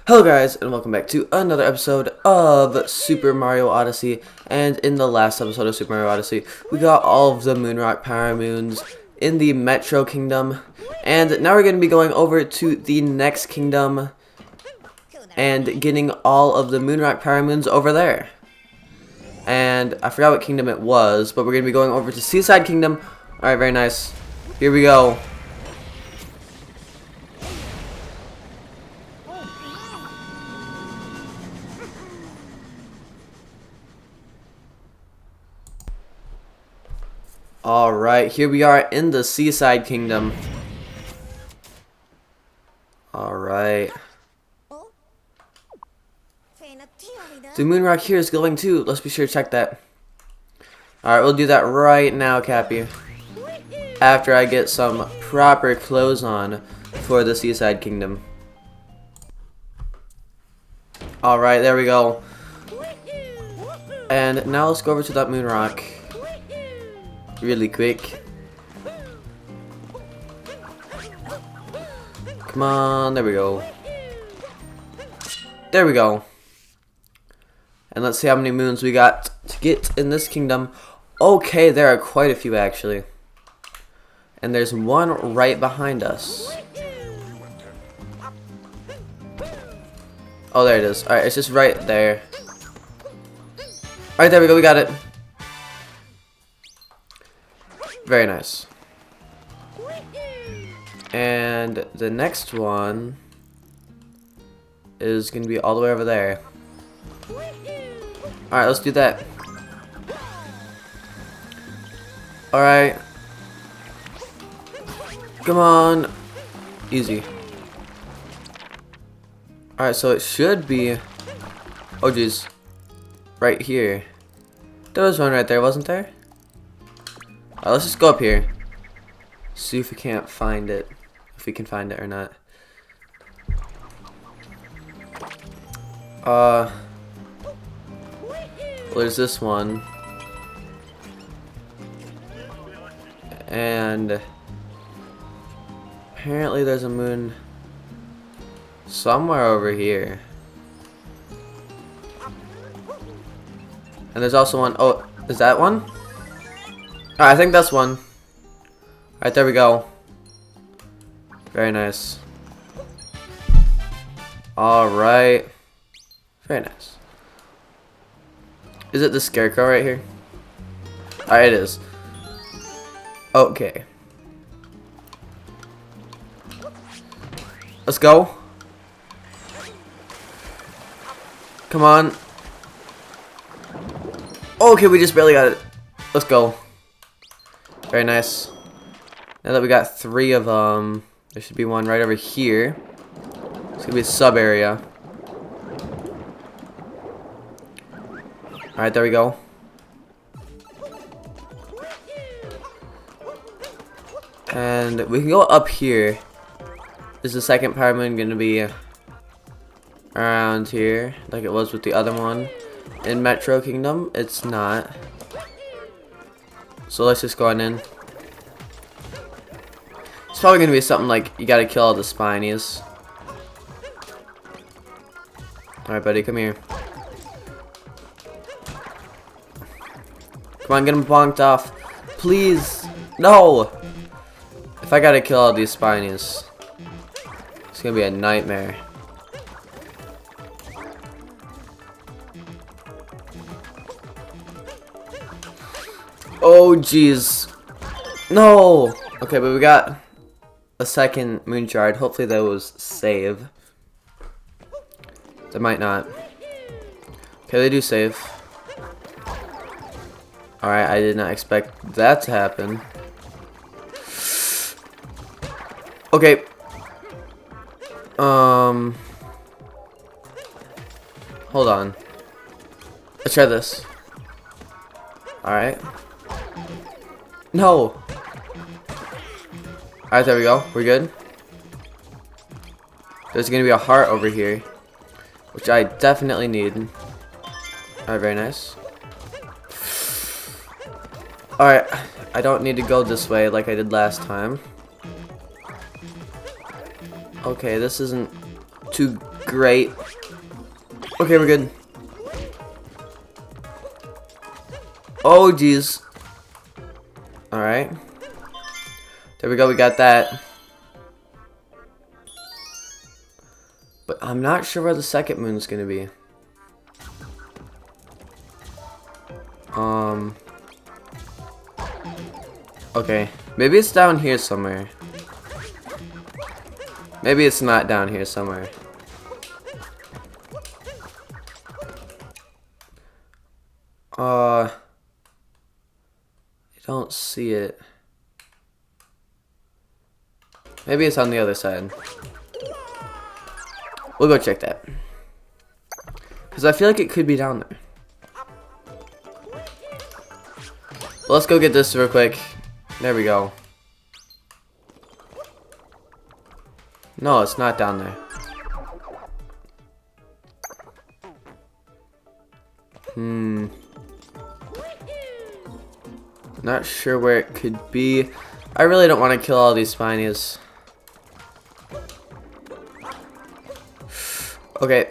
Hello guys, and welcome back to another episode of Super Mario Odyssey. And in the last episode of Super Mario Odyssey, we got all of the Moonrock Power Moons in the Metro Kingdom. And now we're going to be going over to the next kingdom and getting all of the Moonrock Power Moons over there. And I forgot what kingdom it was, but we're going to be going over to Seaside Kingdom. Alright, very nice. Here we go. Alright, here we are in the Seaside Kingdom. Alright. The Moonrock here is glowing too. Let's be sure to check that. Alright, we'll do that right now, Cappy. After I get some proper clothes on for the Seaside Kingdom. Alright, there we go. And now let's go over to that Moonrock really quick. Come on, there we go. There we go. And let's see how many moons we got to get in this kingdom. Okay, there are quite a few actually. And there's one right behind us. Oh, there it is. Alright, it's just right there. Alright, there we go, we got it. Very nice. And the next one is going to be all the way over there. Alright, let's do that. Alright. Come on. Easy. Alright, so it should be... Oh, jeez. Right here. There was one right there, wasn't there? Alright, let's just go up here. See if we can't find it. If we can find it or not. Well, there's this one. And apparently there's a moon somewhere over here. And there's also one. Oh, is that one? I think that's one. Alright, there we go. Very nice. Alright. Very nice. Is it the scarecrow right here? Alright, it is. Okay. Let's go. Come on. Okay, we just barely got it. Let's go. Very nice. Now that we got 3 of them, there should be one right over here. It's gonna be a sub area. Alright, there we go. And we can go up here. Is the second power moon gonna be around here, like it was with the other one in Metro Kingdom? It's not. So let's just go on in. It's probably gonna be something like you gotta kill all the spinies. Alright, buddy, come here. Come on, get him bonked off. Please. No! If I gotta kill all these spinies, it's gonna be a nightmare. Oh, jeez. No! Okay, but we got a second moon shard. Hopefully those save. They might not. Okay, they do save. Alright, I did not expect that to happen. Okay. Hold on. Let's try this. Alright. No! Alright, there we go. We're good. There's gonna be a heart over here, which I definitely need. Alright, very nice. Alright, I don't need to go this way like I did last time. Okay, this isn't too Great. Okay, we're good. Oh, jeez. Alright. There we go, we got that. But I'm not sure where the second moon's gonna be. Okay. Maybe it's down here somewhere. Maybe it's not down here somewhere. I don't see it. Maybe it's on the other side. We'll go check that. Because I feel like it could be down there. Well, let's go get this real quick. There we go. No, it's not down there. Not sure where it could be. I really don't want to kill all these spinies. Okay.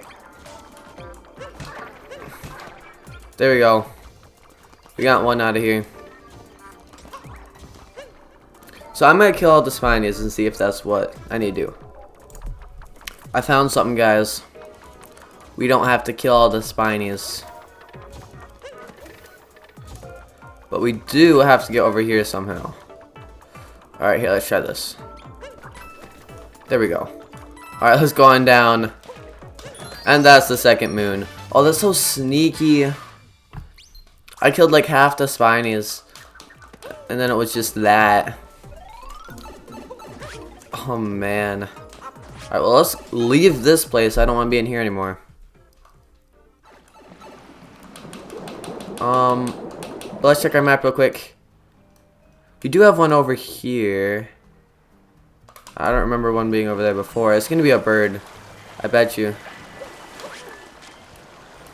There we go. We got one out of here. So I'm gonna kill all the spinies and see if that's what I need to do. I found something, guys. We don't have to kill all the spinies. But we do have to get over here somehow. Alright, here, let's try this. There we go. Alright, let's go on down. And that's the second moon. Oh, that's so sneaky. I killed like half the spinies. And then it was just that. Oh, man. Alright, well, let's leave this place. I don't want to be in here anymore. Let's check our map real quick. We do have one over here. I don't remember one being over there before. It's gonna be a bird. I bet you.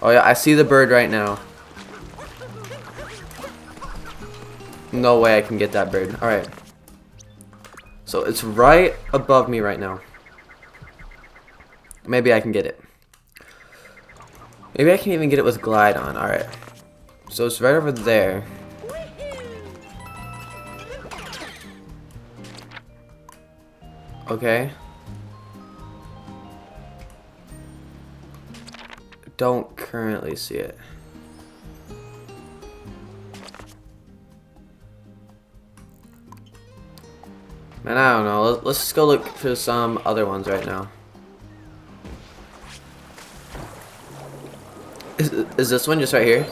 Oh yeah, I see the bird right now. No way I can get that bird. Alright. So it's right above me right now. Maybe I can get it. Maybe I can even get it with glide on. Alright. So it's right over there. Okay. Don't currently see it. Man, I don't know. Let's just go look for some other ones right now. Is this one just right here?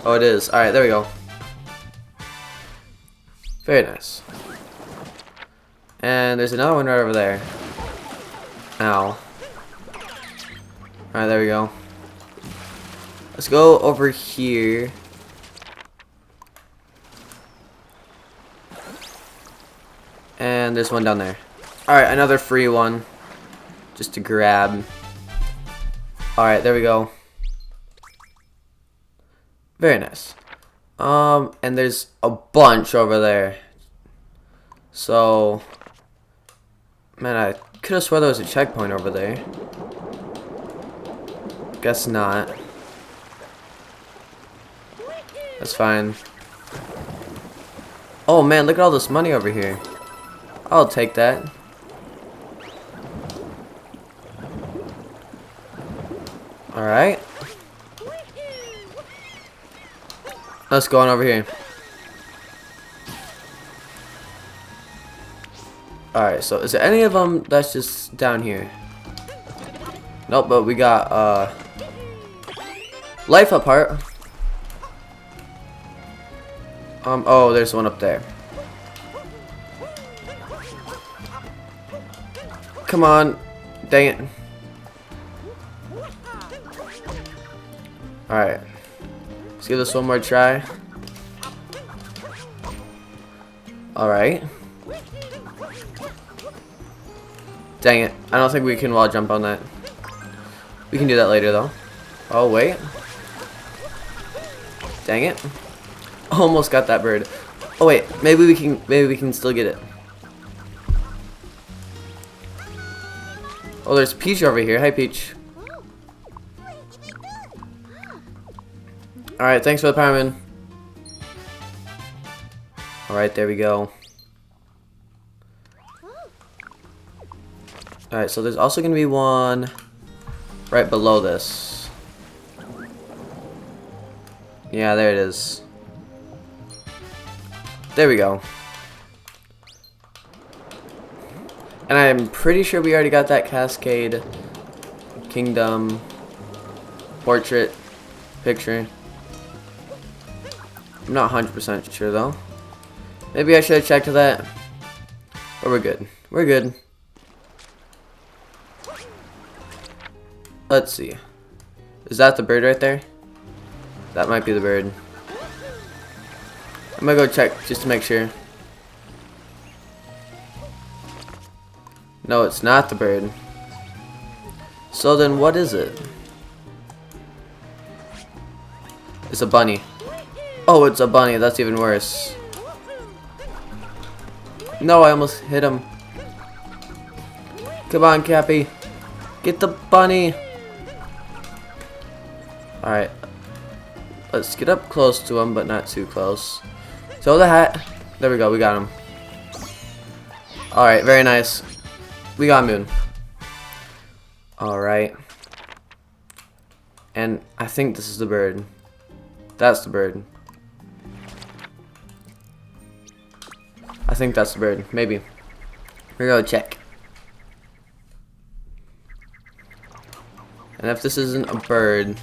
Oh, it is. Alright, there we go. Very nice. And there's another one right over there. Ow. Alright, there we go. Let's go over here. And there's one down there. Alright, another free one. Just to grab. Alright, there we go. Very nice. And there's a bunch over there. So, man, I could have sworn there was a checkpoint over there. Guess not. That's fine. Oh man, look at all this money over here. I'll take that. Alright. Let's go on over here. Alright, so is there any of them that's just down here? Nope, but we got life up heart. Oh, there's one up there. Come on. Dang it. Alright. Let's give this one more try. Alright. Dang it. I don't think we can wall jump on that. We can do that later though. Oh wait. Dang it. Almost got that bird. Oh wait, maybe we can still get it. Oh, there's Peach over here. Hi, Peach. Alright, thanks for the Power Moon. Alright, there we go. Alright, so there's also going to be one right below this. Yeah, there it is. There we go. And I'm pretty sure we already got that Cascade Kingdom portrait picture. I'm not 100% sure though. Maybe I should have checked that. But we're good. We're good. Let's see. Is that the bird right there? That might be the bird. I'm gonna go check just to make sure. No, it's not the bird. So then what is it? It's a bunny. Oh, it's a bunny. That's even worse. No, I almost hit him. Come on, Cappy. Get the bunny. Alright. Let's get up close to him, but not too close. Throw the hat. There we go. We got him. Alright, very nice. We got Moon. Alright. And I think this is the bird. That's the bird. I think that's the bird. Maybe. We're gonna check. And if this isn't a bird,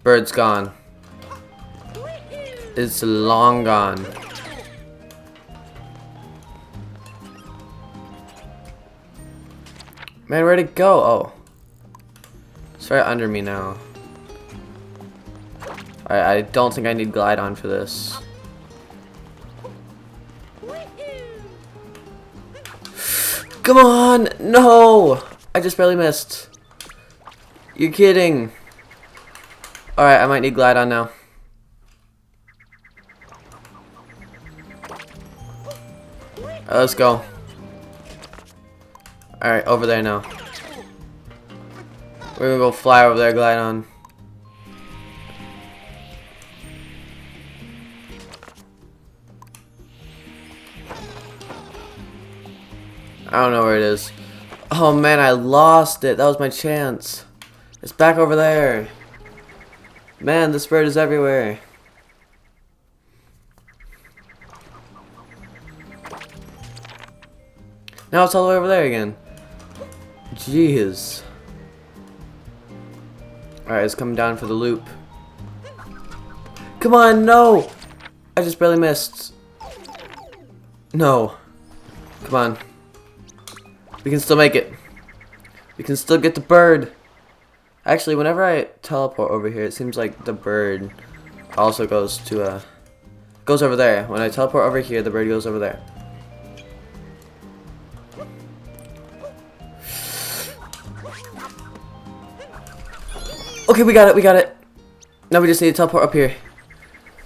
bird's gone. It's long gone. Man, where'd it go? Oh. It's right under me now. Alright, I don't think I need glide on for this. Come on! No! I just barely missed. You're kidding. Alright, I might need glide on now. Alright, let's go. Alright, over there now. We're gonna go fly over there, glide on. I don't know where it is. Oh man, I lost it. That was my chance. It's back over there. Man, this bird is everywhere. Now it's all the way over there again. Jeez. Alright, it's coming down for the loop. Come on, no! I just barely missed. No. Come on. We can still make it. We can still get the bird. Actually, whenever I teleport over here, it seems like the bird also goes to goes over there. When I teleport over here, the bird goes over there. Okay, we got it, we got it. Now we just need to teleport up here.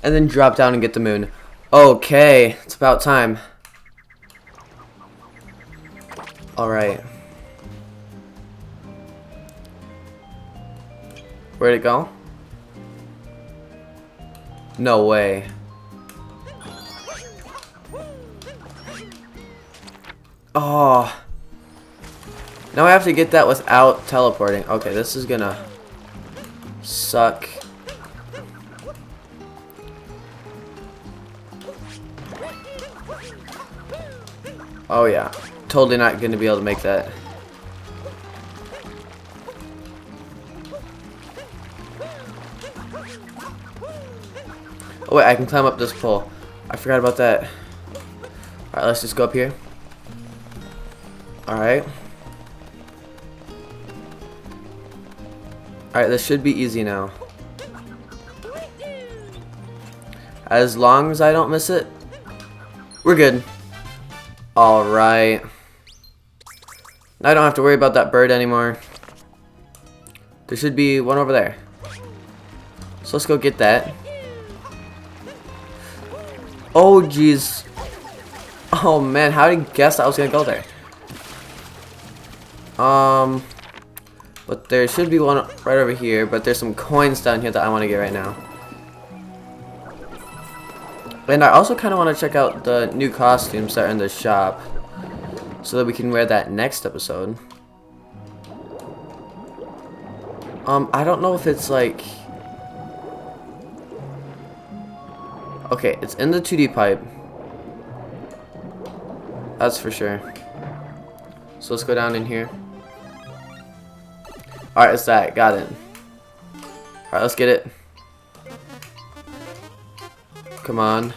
And then drop down and get the moon. Okay, it's about time. Alright. Where'd it go? No way. Oh. Now I have to get that without teleporting. Okay, this is gonna suck. Oh yeah. Totally not gonna be able to make that. Oh wait, I can climb up this pole. I forgot about that. Alright, let's just go up here. Alright. Alright, this should be easy now. As long as I don't miss it, we're good. Alright. I don't have to worry about that bird anymore. There should be one over there. So let's go get that. Oh jeez. Oh man, how did he guess I was gonna go there? But there should be one right over here, but there's some coins down here that I want to get right now. And I also kind of want to check out the new costumes that are in the shop, so that we can wear that next episode. I don't know if it's like... Okay, it's in the 2D pipe. That's for sure. So let's go down in here. Alright, it's that. Got it. Alright, let's get it. Come on.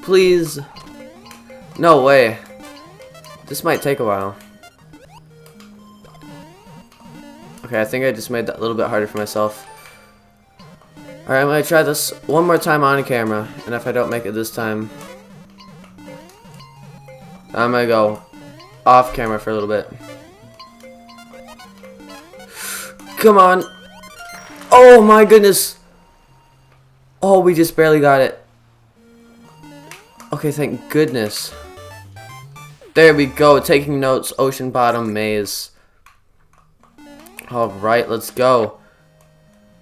Please. No way. This might take a while. Okay, I think I just made that a little bit harder for myself. Alright, I'm gonna try this one more time on camera, and if I don't make it this time, I'm gonna go off camera for a little bit. Come on! Oh my goodness! Oh, we just barely got it. Okay, thank goodness. There we go, taking notes, ocean bottom maze. Alright, let's go.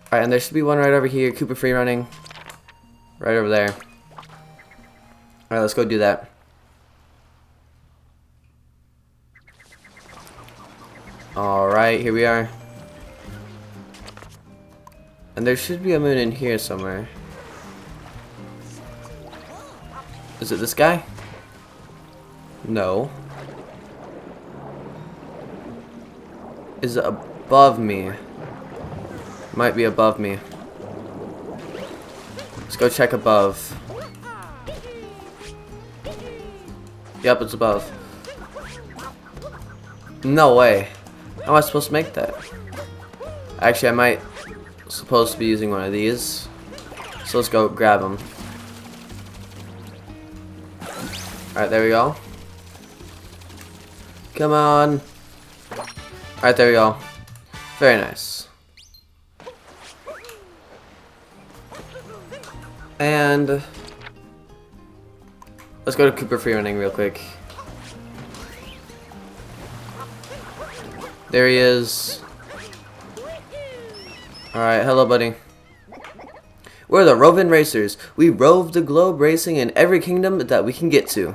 Alright, and there should be one right over here, Koopa free running. Right over there. Alright, let's go do that. Alright, here we are. And there should be a moon in here somewhere. Is it this guy? No. Is it above me? Might be above me. Let's go check above. Yep, it's above. No way. How am I supposed to make that? Actually, I might supposed to be using one of these. So let's go grab them. Alright, there we go. Come on. Alright, there we go. Very nice. And let's go to Koopa free running real quick. There he is. Alright, hello buddy. We're the Rovin' Racers. We rove the globe racing in every kingdom that we can get to.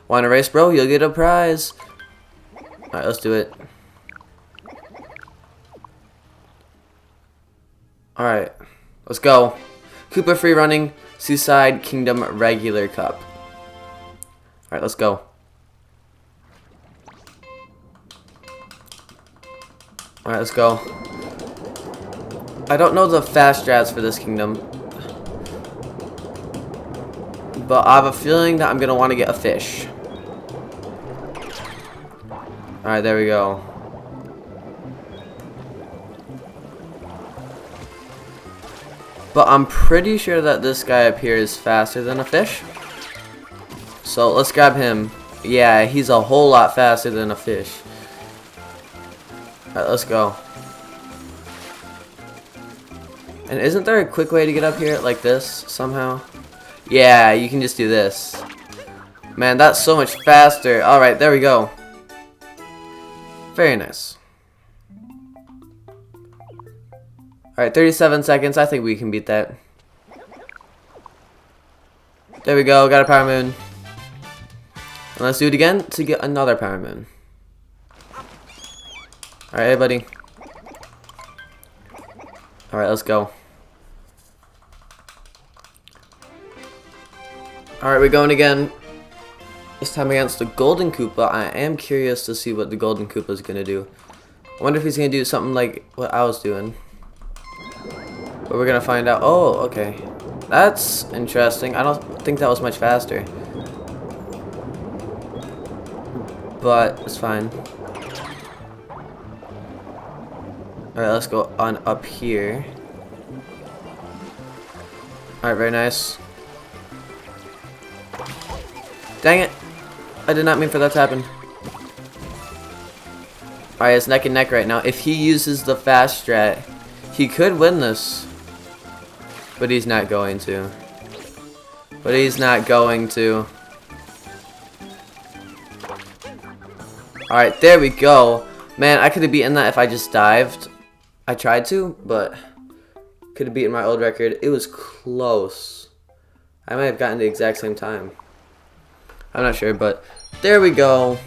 Want to race, bro? You'll get a prize. Alright, let's do it. Alright, let's go. Koopa free running, Seaside Kingdom regular cup. Alright, let's go. Alright, let's go. I don't know the fast strats for this kingdom, but I have a feeling that I'm gonna want to get a fish. Alright, there we go. But I'm pretty sure that this guy up here is faster than a fish. So let's grab him. Yeah, he's a whole lot faster than a fish. Alright, let's go. And isn't there a quick way to get up here like this somehow? Yeah, you can just do this. Man, that's so much faster. Alright, there we go. Very nice. Alright, 37 seconds. I think we can beat that. There we go. Got a power moon. And let's do it again to get another power moon. Alright, hey buddy. Alright, let's go. Alright, we're going again. This time against the Golden Koopa. I am curious to see what the Golden Koopa is going to do. I wonder if he's going to do something like what I was doing. But we're going to find out. Oh, okay. That's interesting. I don't think that was much faster. But it's fine. Alright, let's go on up here. Alright, very nice. Dang it! I did not mean for that to happen. Alright, it's neck and neck right now. If he uses the fast strat, he could win this. But he's not going to. But he's not going to. Alright, there we go. Man, I could have beaten that if I just dived. I tried to, but could have beaten my old record. It was close. I might have gotten the exact same time. I'm not sure, but there we go.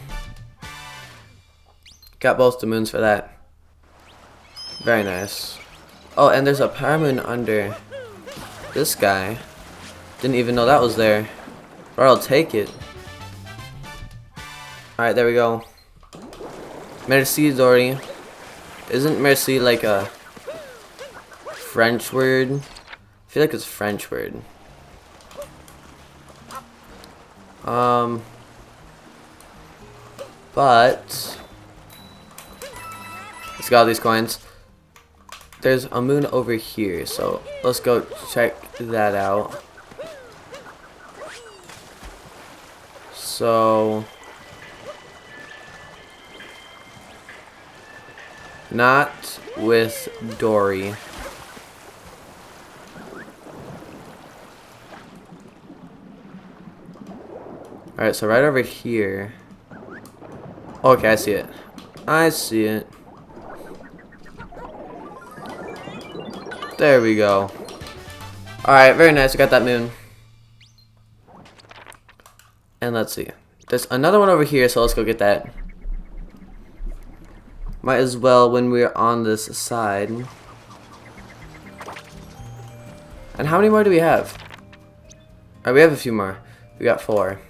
Got both the moons for that. Very nice. Oh, and there's a power moon under this guy. Didn't even know that was there. But I'll take it. Alright, there we go. Merci, Dory. Isn't merci like a French word? I feel like it's a French word. But let's get all these coins. There's a moon over here, so let's go check that out. So not with Dory. Alright, so right over here. Okay, I see it. I see it. There we go. Alright, very nice. We got that moon. And let's see. There's another one over here, so let's go get that. Might as well when we're on this side. And how many more do we have? Alright, we have a few more. We got 4.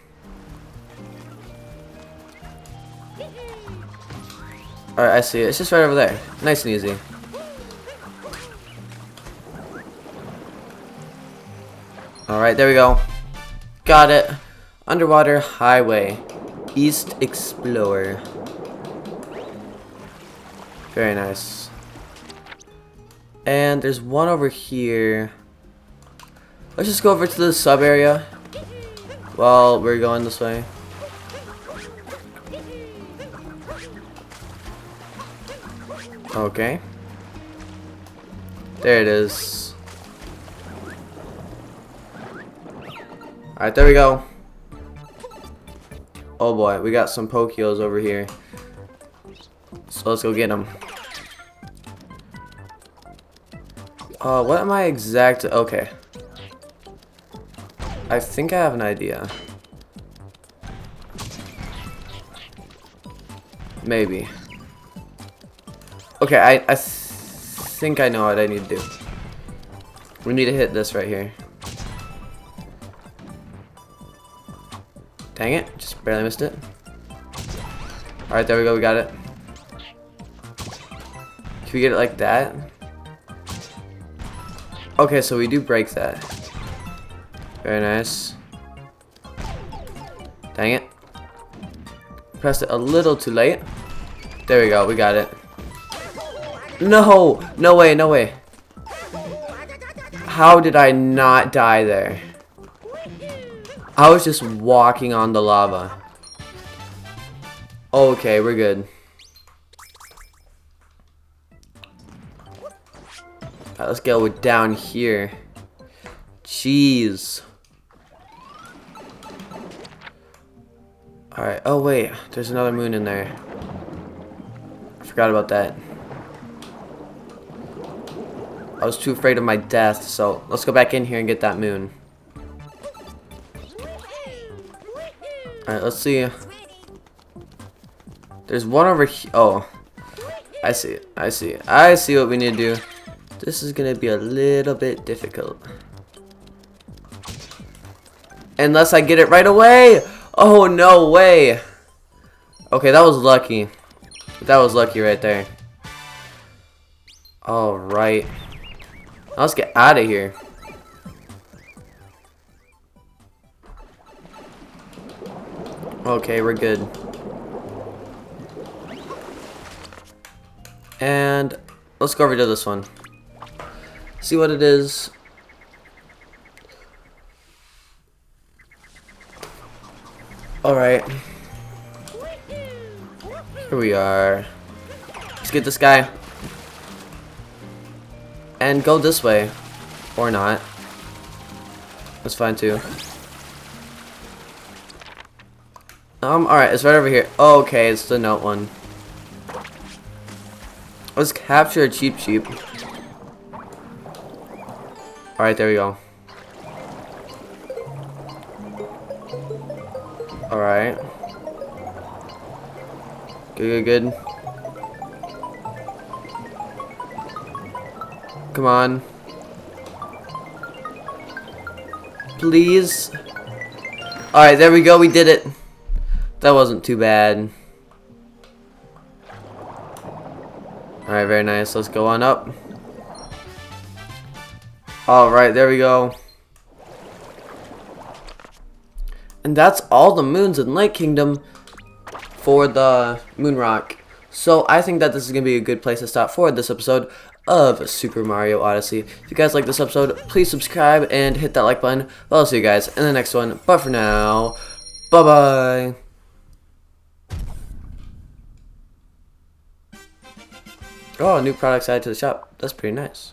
Alright, I see it. It's just right over there. Nice and easy. Alright, there we go. Got it. Underwater Highway. East Explorer. Very nice. And there's one over here. Let's just go over to the sub area while we're going this way. Okay. There it is. Alright, there we go. Oh boy, we got some Pokeos over here. So let's go get them. What am I exact? Okay. I think I have an idea. Maybe. Okay, I think I know what I need to do. We need to hit this right here. Dang it, just barely missed it. Alright, there we go, we got it. Can we get it like that? Okay, so we do break that. Very nice. Dang it. Pressed it a little too late. There we go, we got it. No! No way, no way. How did I not die there? I was just walking on the lava. Okay, we're good. Alright, let's go down here. Jeez. Alright, oh wait, there's another moon in there. I forgot about that. I was too afraid of my death, so let's go back in here and get that moon. Alright, let's see. There's one over here. Oh, I see it. I see it. I see what we need to do. This is gonna be a little bit difficult. Unless I get it right away. Oh, no way. Okay, that was lucky. That was lucky right there. Alright. Now let's get out of here. Okay, we're good. And let's go over to this one. See what it is. Alright. Here we are. Let's get this guy. And go this way. Or not. That's fine too. Alright, it's right over here. Okay, it's the note one. Let's capture a Cheep Cheep. Alright, there we go. Alright. Good, good, good. Come on. Please. Alright, there we go. We did it. That wasn't too bad. Alright, very nice. Let's go on up. Alright, there we go. And that's all the moons in Lake Kingdom for the Moon Rock. So I think that this is going to be a good place to stop for this episode of Super Mario Odyssey. If you guys like this episode, please subscribe and hit that like button. I'll see you guys in the next one. But for now, bye-bye. Oh, new products added to the shop. That's pretty nice.